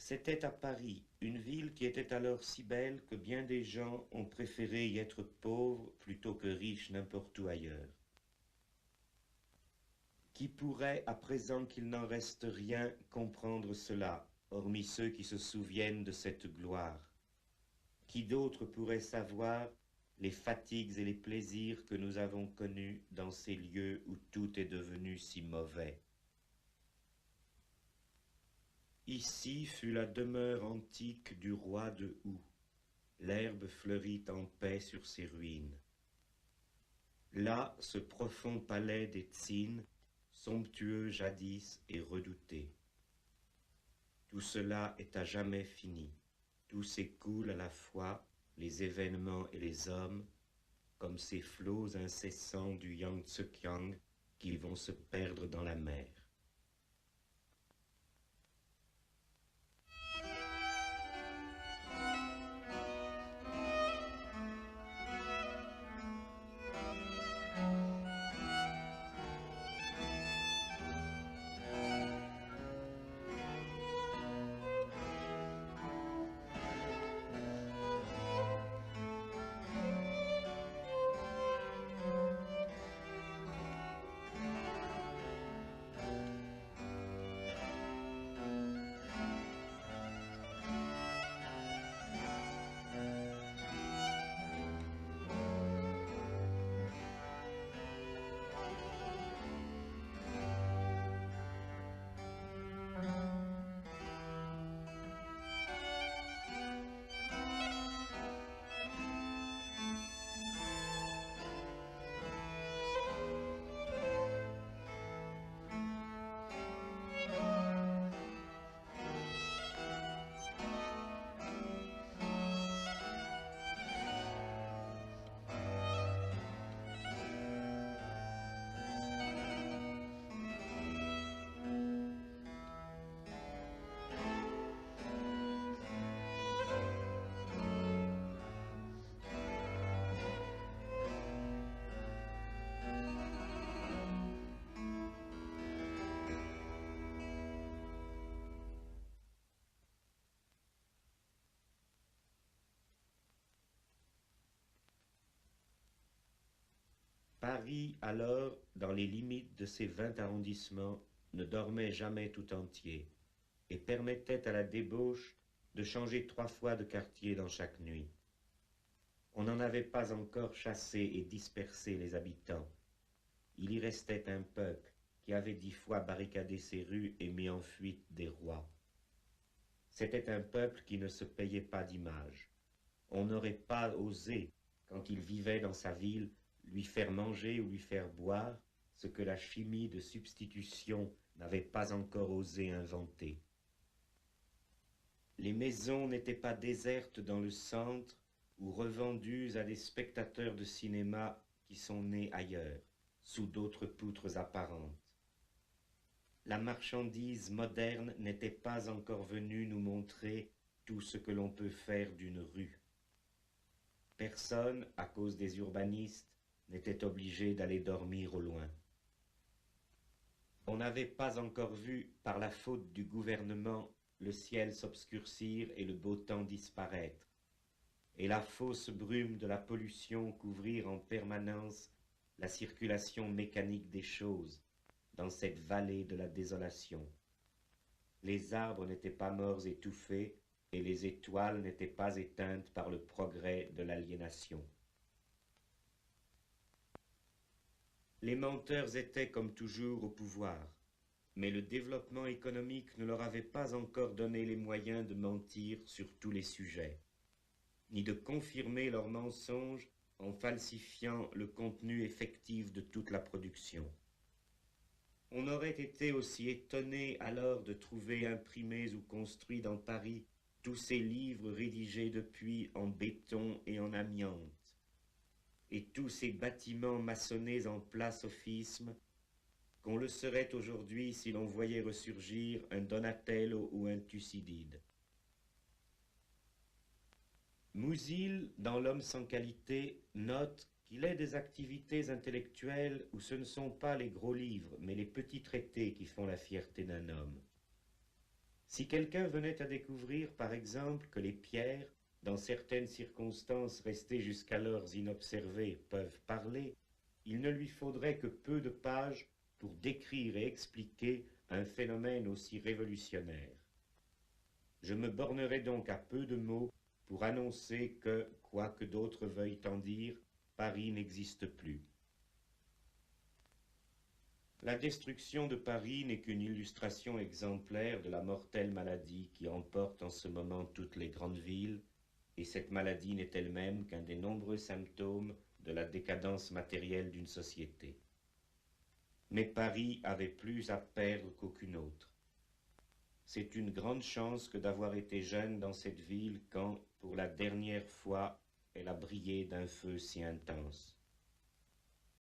C'était à Paris, une ville qui était alors si belle que bien des gens ont préféré y être pauvres plutôt que riches n'importe où ailleurs. Qui pourrait, à présent qu'il n'en reste rien, comprendre cela, hormis ceux qui se souviennent de cette gloire? Qui d'autre pourrait savoir les fatigues et les plaisirs que nous avons connus dans ces lieux où tout est devenu si mauvais? Ici fut la demeure antique du roi de Hou. L'herbe fleurit en paix sur ses ruines. Là, ce profond palais des Tsines, somptueux jadis et redouté. Tout cela est à jamais fini. Tout s'écoule à la fois, les événements et les hommes, comme ces flots incessants du Yangtze-Kiang qui vont se perdre dans la mer. Paris, alors, dans les limites de ses 20 arrondissements, ne dormait jamais tout entier, et permettait à la débauche de changer 3 fois de quartier dans chaque nuit. On n'en avait pas encore chassé et dispersé les habitants. Il y restait un peuple qui avait 10 fois barricadé ses rues et mis en fuite des rois. C'était un peuple qui ne se payait pas d'image. On n'aurait pas osé, quand il vivait dans sa ville, lui faire manger ou lui faire boire ce que la chimie de substitution n'avait pas encore osé inventer. Les maisons n'étaient pas désertes dans le centre ou revendues à des spectateurs de cinéma qui sont nés ailleurs, sous d'autres poutres apparentes. La marchandise moderne n'était pas encore venue nous montrer tout ce que l'on peut faire d'une rue. Personne, à cause des urbanistes, n'était obligé d'aller dormir au loin. On n'avait pas encore vu, par la faute du gouvernement, le ciel s'obscurcir et le beau temps disparaître, et la fausse brume de la pollution couvrir en permanence la circulation mécanique des choses dans cette vallée de la désolation. Les arbres n'étaient pas morts étouffés, et les étoiles n'étaient pas éteintes par le progrès de l'aliénation. Les menteurs étaient comme toujours au pouvoir, mais le développement économique ne leur avait pas encore donné les moyens de mentir sur tous les sujets, ni de confirmer leurs mensonges en falsifiant le contenu effectif de toute la production. On aurait été aussi étonné alors de trouver imprimés ou construits dans Paris tous ces livres rédigés depuis en béton et en amiante, et tous ces bâtiments maçonnés en place-sophisme, qu'on le serait aujourd'hui si l'on voyait ressurgir un Donatello ou un Thucydide. Musil, dans L'homme sans qualité, note qu'il est des activités intellectuelles où ce ne sont pas les gros livres, mais les petits traités qui font la fierté d'un homme. Si quelqu'un venait à découvrir, par exemple, que les pierres, dans certaines circonstances restées jusqu'alors inobservées, peuvent parler, il ne lui faudrait que peu de pages pour décrire et expliquer un phénomène aussi révolutionnaire. Je me bornerai donc à peu de mots pour annoncer que, quoi que d'autres veuillent en dire, Paris n'existe plus. La destruction de Paris n'est qu'une illustration exemplaire de la mortelle maladie qui emporte en ce moment toutes les grandes villes, et cette maladie n'est elle-même qu'un des nombreux symptômes de la décadence matérielle d'une société. Mais Paris avait plus à perdre qu'aucune autre. C'est une grande chance que d'avoir été jeune dans cette ville quand, pour la dernière fois, elle a brillé d'un feu si intense.